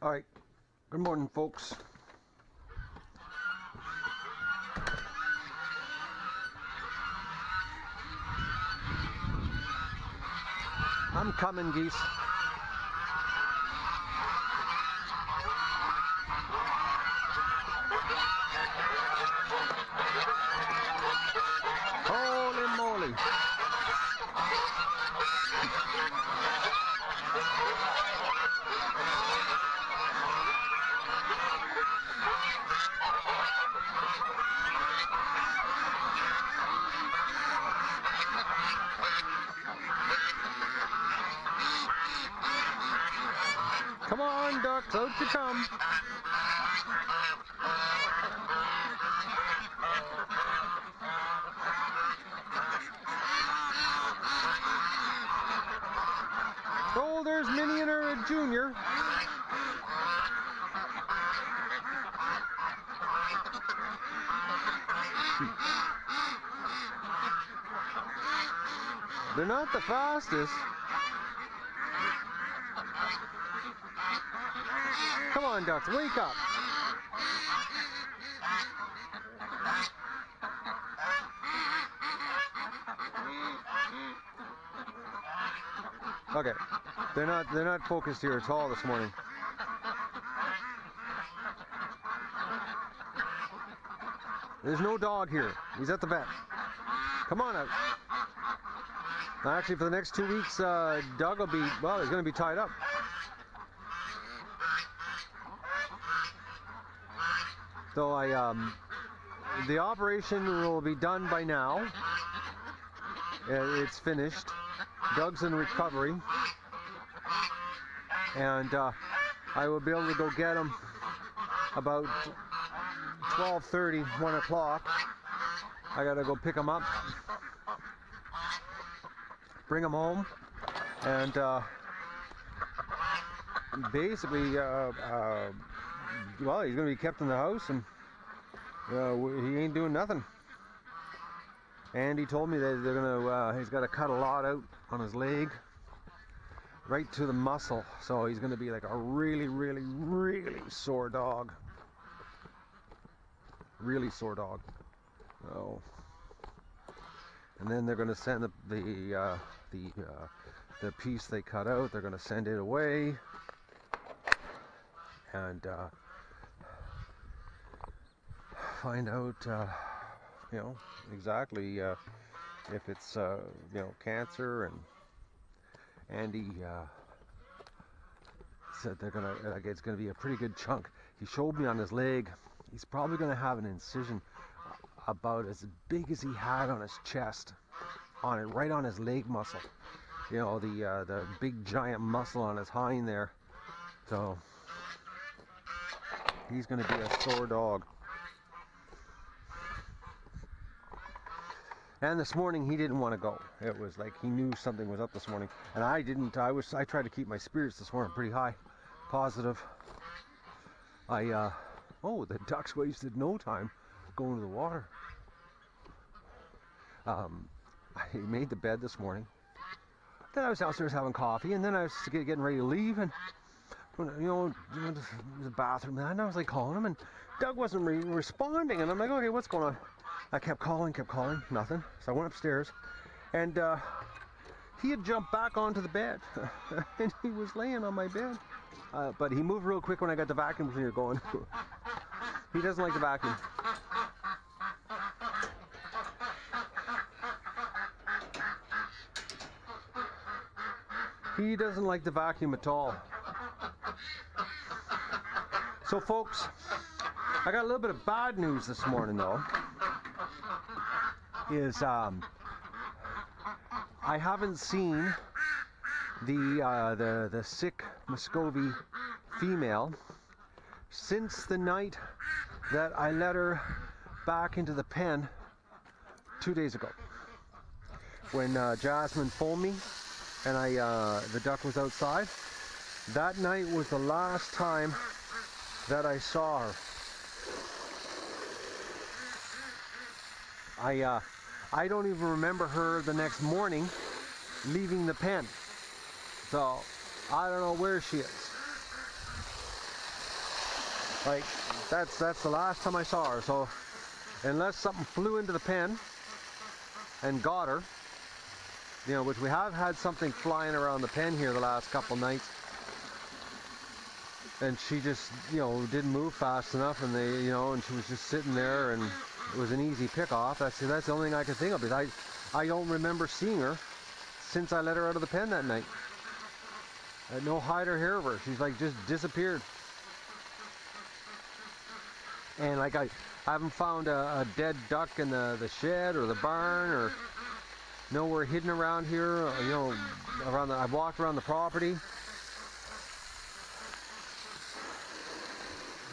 Alright, good morning folks. I'm coming, geese. Holy moly. Come on, ducks, out you come. Oh, there's Minnie and her junior. They're not the fastest. Come on, ducks, wake up. Okay, they're not focused here at all this morning. There's no dog here. He's at the vet. Come on out. Actually, for the next 2 weeks, Doug will be, well, he's going to be tied up. So the operation will be done by now. It's finished. Doug's in recovery. And I will be able to go get him about 12:30, 1 o'clock. I gotta go pick him up, bring him home, and basically, well, he's gonna be kept in the house, and he ain't doing nothing. And he told me that they're gonna, he's got to cut a lot out on his leg, right to the muscle, so he's gonna be like a really, really, really sore dog. Really sore dog. Oh. And then they're gonna send the piece they cut out. They're gonna send it away, and find out, you know, exactly if it's you know, cancer. And Andy said they're gonna, like, it's gonna be a pretty good chunk. He showed me on his leg. He's probably gonna have an incision about as big as he had on his chest, on it, right on his leg muscle. You know, the big giant muscle on his hind there. So he's gonna be a sore dog. And this morning he didn't want to go. It was like he knew something was up this morning, and I didn't. I tried to keep my spirits this morning pretty high, positive. Oh, the ducks wasted no time going to the water. I made the bed this morning. Then I was downstairs having coffee, and then I was getting ready to leave, and you know, the bathroom, and I was like calling him, and Doug wasn't responding, and I'm like, okay, what's going on? I kept calling, nothing. So I went upstairs, and he had jumped back onto the bed, and he was laying on my bed. But he moved real quick when I got the vacuum cleaner going. He doesn't like the vacuum. He doesn't like the vacuum at all. So folks, I got a little bit of bad news this morning though. I haven't seen the sick Muscovy female since the night that I let her back into the pen 2 days ago, when Jasmine phoned me and the duck was outside. That night was the last time that I saw her. I don't even remember her the next morning leaving the pen. So I don't know where she is. Like, that's the last time I saw her. So unless something flew into the pen and got her, you know, which we have had something flying around the pen here the last couple nights, and she just, you know, didn't move fast enough, and they, you know, and she was just sitting there, and it was an easy pick off. That's the only thing I can think of, because I don't remember seeing her since I let her out of the pen that night. I had no hide or hair of her. She's like just disappeared. And like I haven't found a dead duck in the shed or the barn, or nowhere hidden around here. You know, I've walked around the property,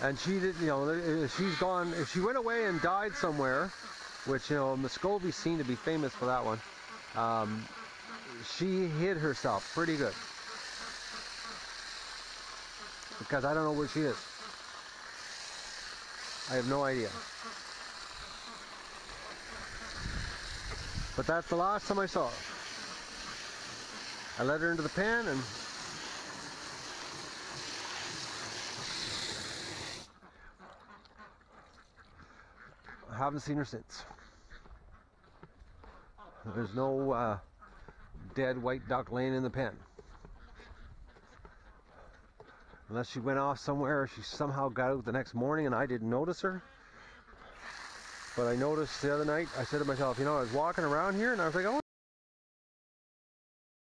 and she didn't. You know, she's gone. If she went away and died somewhere, which, you know, Muskogees seem to be famous for that one. She hid herself pretty good, because I don't know where she is. I have no idea. But that's the last time I saw her. I let her into the pen, and I haven't seen her since. There's no dead white duck laying in the pen. Unless she went off somewhere, she somehow got out the next morning and I didn't notice her. But I noticed the other night, I said to myself, you know, I was walking around here and I was like, oh,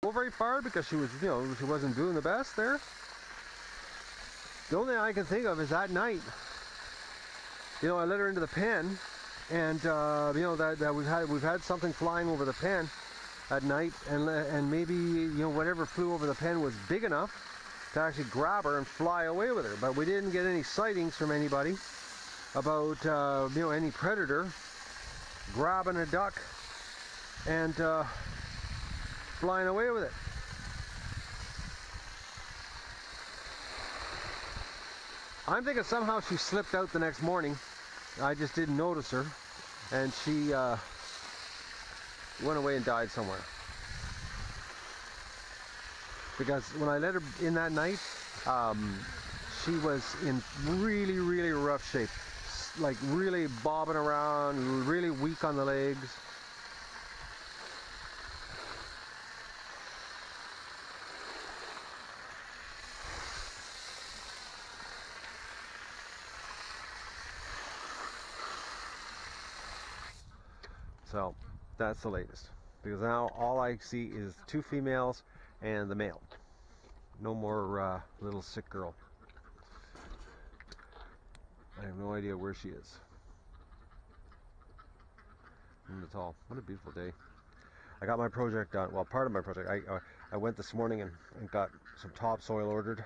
go very far, because she was, you know, she wasn't doing the best there. The only thing I can think of is that night, you know, I let her into the pen, and you know, that we've had something flying over the pen at night, and maybe, you know, whatever flew over the pen was big enough to actually grab her and fly away with her. But we didn't get any sightings from anybody about you know, any predator grabbing a duck and flying away with it. I'm thinking somehow she slipped out the next morning. I just didn't notice her, and she went away and died somewhere. Because when I let her in that night, she was in really, really rough shape. Like really bobbing around, really weak on the legs. So that's the latest. Because now all I see is 2 females and the male. No more little sick girl. I have no idea where she is. That's all. What a beautiful day. I got my project done. Well, part of my project. I went this morning and got some topsoil ordered.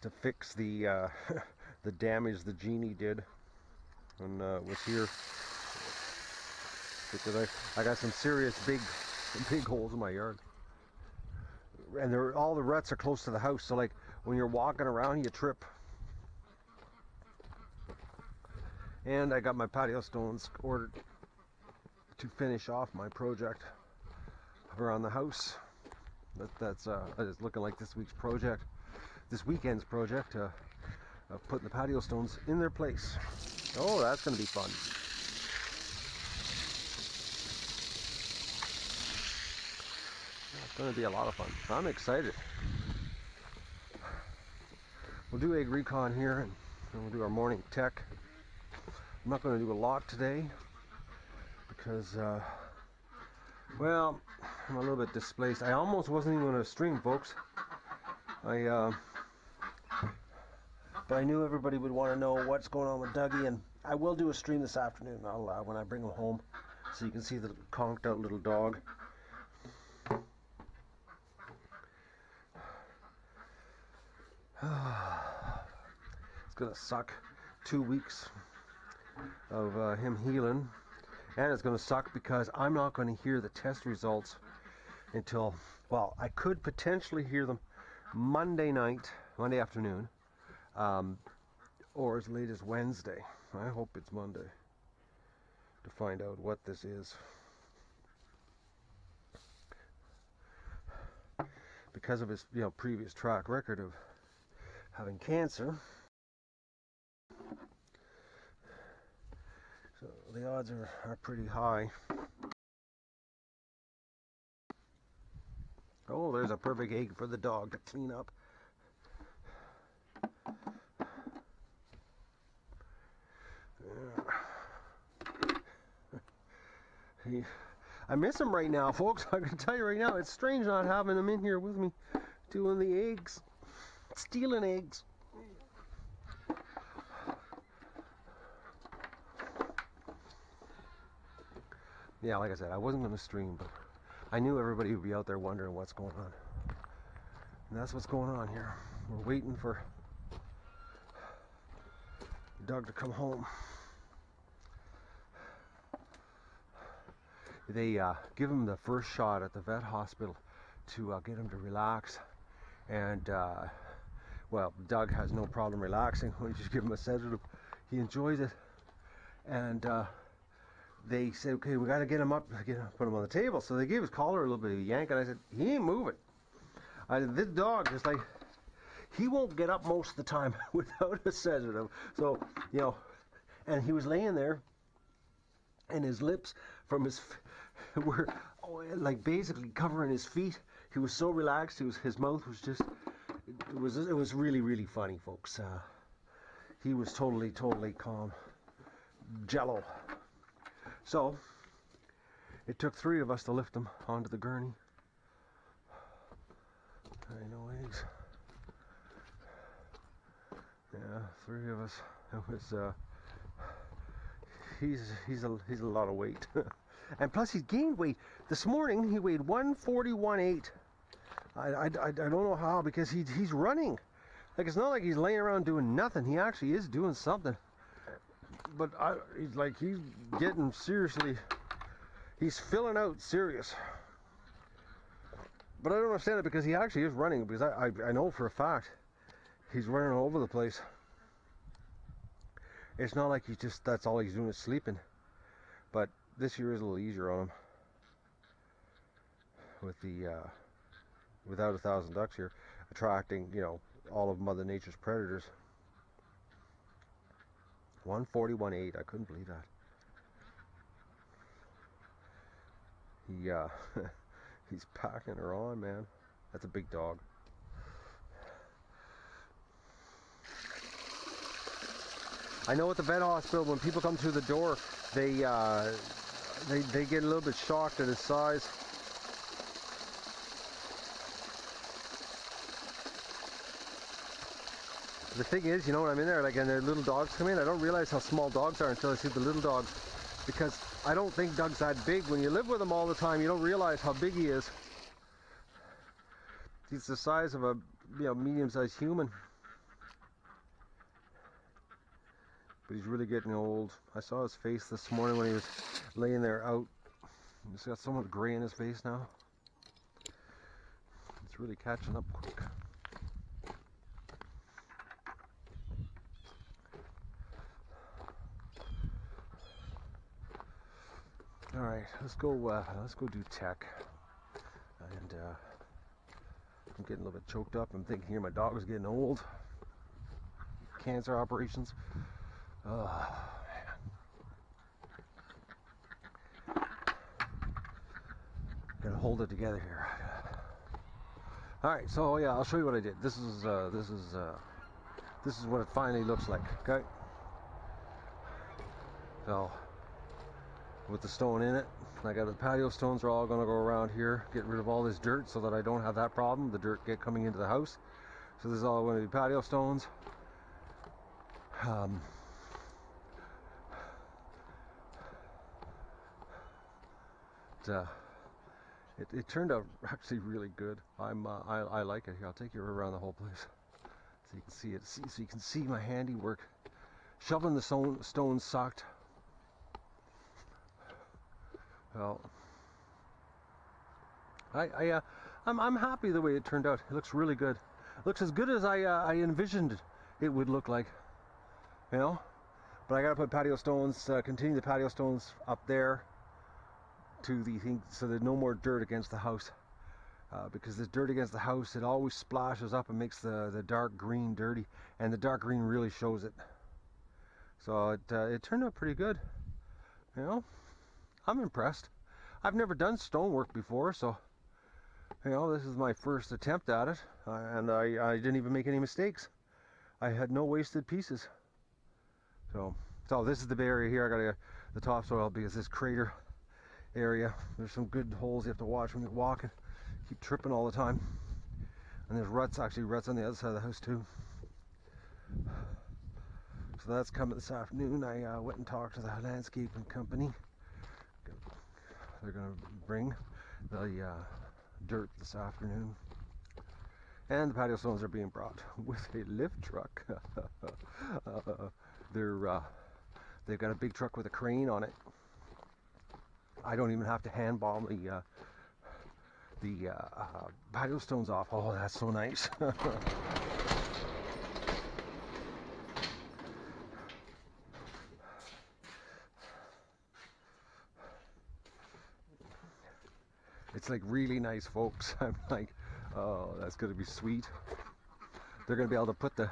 To fix the the damage the genie did when was here, because I got some serious big holes in my yard, and all the ruts are close to the house, so like when you're walking around you trip. And I got my patio stones ordered to finish off my project around the house. That's looking like this weekend's project of putting the patio stones in their place. Oh, that's going to be fun. It's going to be a lot of fun. I'm excited. We'll do egg recon here, and we'll do our morning tech. I'm not going to do a lot today because, well, I'm a little bit displaced. I almost wasn't even going to stream, folks. But I knew everybody would want to know what's going on with Dougie, and I will do a stream this afternoon. When I bring him home, so you can see the conked out little dog. It's gonna suck 2 weeks of him healing, and it's gonna suck because I'm not going to hear the test results until, well, I could potentially hear them Monday afternoon, or as late as Wednesday. I hope it's Monday to find out what this is. because of his previous track record of having cancer. So the odds are pretty high. Oh, there's a perfect egg for the dog to clean up. I miss him right now, folks. I can tell you right now, it's strange not having him in here with me doing the eggs, stealing eggs. Yeah, like I said, I wasn't going to stream, but I knew everybody would be out there wondering what's going on. And that's what's going on here. We're waiting for Doug to come home. They give him the first shot at the vet hospital to get him to relax. And, well, Doug has no problem relaxing when you just give him a sedative. He enjoys it. And they said, okay, we got to get him up, put him on the table. So they gave his collar a little bit of a yank, and I said, he ain't moving. This dog is like, he won't get up most of the time without a sedative. So, and he was laying there, and his lips from his were like basically covering his feet. He was so relaxed. His mouth was just, it was really, really funny, folks. He was totally calm. Jello. So it took 3 of us to lift him onto the gurney. I know eggs. Yeah, 3 of us. It was he's a lot of weight. And plus he's gained weight. This morning he weighed 141.8. I don't know how, because he's running. Like, it's not like he's laying around doing nothing. He actually is doing something. But he's getting seriously, he's filling out serious. But I don't understand it, because he actually is running, because I know for a fact he's running all over the place. It's not like that's all he's doing is sleeping. But this year is a little easier on him. With the, without 1,000 ducks here, attracting, all of Mother Nature's predators. 141.8, I couldn't believe that. He's packing her on, man. That's a big dog. I know at the vet hospital, when people come through the door, they get a little bit shocked at his size. The thing is, when I'm in there, and the little dogs come in, I don't realize how small dogs are until I see the little dogs, because I don't think Doug's that big. When you live with him all the time, you don't realize how big he is. He's the size of a medium-sized human. But he's really getting old. I saw his face this morning when he was laying there out. He's got so much gray in his face now. It's really catching up quick. All right, let's go do tech. And I'm getting a little bit choked up. I'm thinking here my dog is getting old. Cancer operations. Oh, man. Gotta hold it together here. All right, so yeah, I'll show you what I did. This is what it finally looks like. Okay. So, with the stone in it, I got the patio stones are all going to go around here, get rid of all this dirt so that I don't have that problem, the dirt coming into the house. So this is all going to be patio stones. It turned out actually really good. I like it. Here, I'll take you around the whole place so you can see it. So you can see my handiwork. Shoveling the stones sucked. Well, I'm happy the way it turned out. It looks really good. It looks as good as I envisioned it would look like, But I gotta put patio stones, continue the patio stones up there to the thing, so there's no more dirt against the house. because this dirt against the house, it always splashes up and makes the dark green dirty, and the dark green really shows it. So it turned out pretty good. You know, I'm impressed. I've never done stonework before, so you know, this is my first attempt at it, and I didn't even make any mistakes. I had no wasted pieces. So this is the area here. I gotta get the topsoil because this crater area, there's some good holes you have to watch when you're walking. Keep tripping all the time. And there's ruts on the other side of the house too. So that's coming this afternoon. I went and talked to the landscaping company. They're gonna bring the dirt this afternoon. And the patio stones are being brought with a lift truck. They've got a big truck with a crane on it. I don't even have to hand bomb the patio stones off. Oh, that's so nice. It's like really nice, folks. I'm like, oh, that's gonna be sweet. They're gonna be able to put the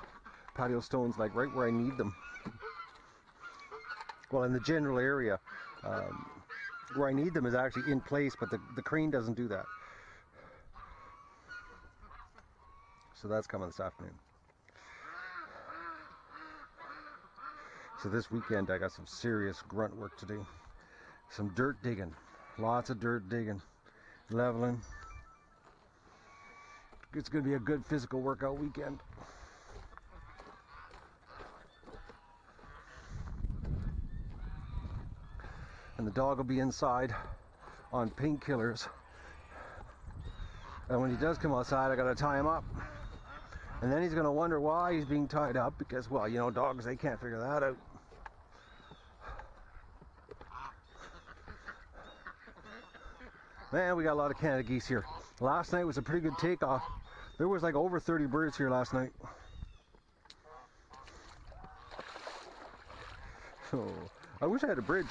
patio stones like right where I need them. Well, in the general area, where I need them is actually in place, but the crane doesn't do that. So that's coming this afternoon. So this weekend I got some serious grunt work to do. Some dirt digging, lots of dirt digging, leveling. It's going to be a good physical workout weekend. And the dog will be inside on painkillers. And when he does come outside, I got to tie him up. And then he's going to wonder why he's being tied up, because, well, you know, dogs, they can't figure that out. Man, we got a lot of Canada geese here. Last night was a pretty good takeoff. There was like over 30 birds here last night. So, I wish I had a bridge.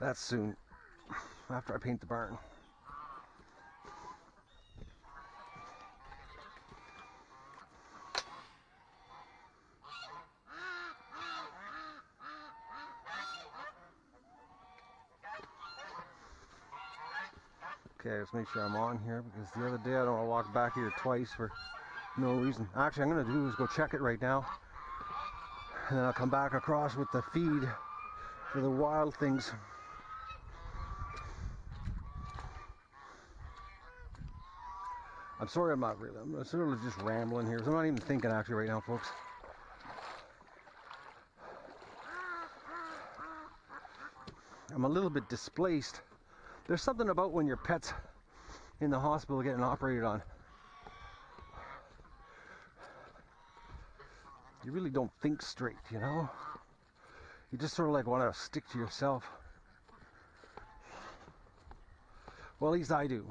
That's soon, after I paint the barn. Okay, let's make sure I'm on here, because the other day I don't want to walk back here twice for no reason. Actually, I'm going to do is go check it right now, and then I'll come back across with the feed for the wild things. I'm sorry I'm sort of just rambling here. So I'm not even thinking actually right now, folks. I'm a little bit displaced. There's something about when your pet's in the hospital getting operated on. You really don't think straight, you know? You just sort of like want to stick to yourself. Well, at least I do.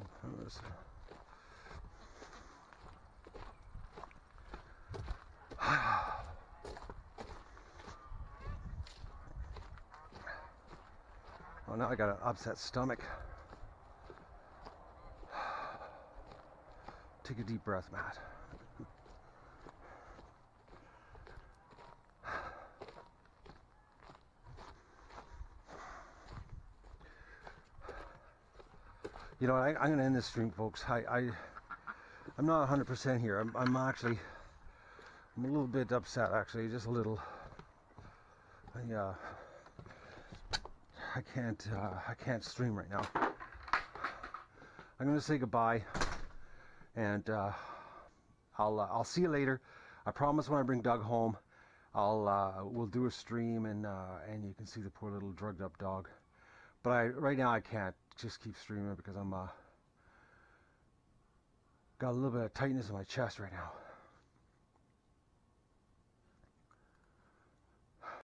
Oh, now I got an upset stomach. Take a deep breath, Matt. You know, I'm going to end this stream, folks. I'm not 100% here. I'm a little bit upset, actually, just a little. I can't stream right now. I'm going to say goodbye, and I'll see you later. I promise when I bring Doug home, we'll do a stream, and you can see the poor little drugged up dog. But right now I can't just keep streaming because I'm got a little bit of tightness in my chest right now.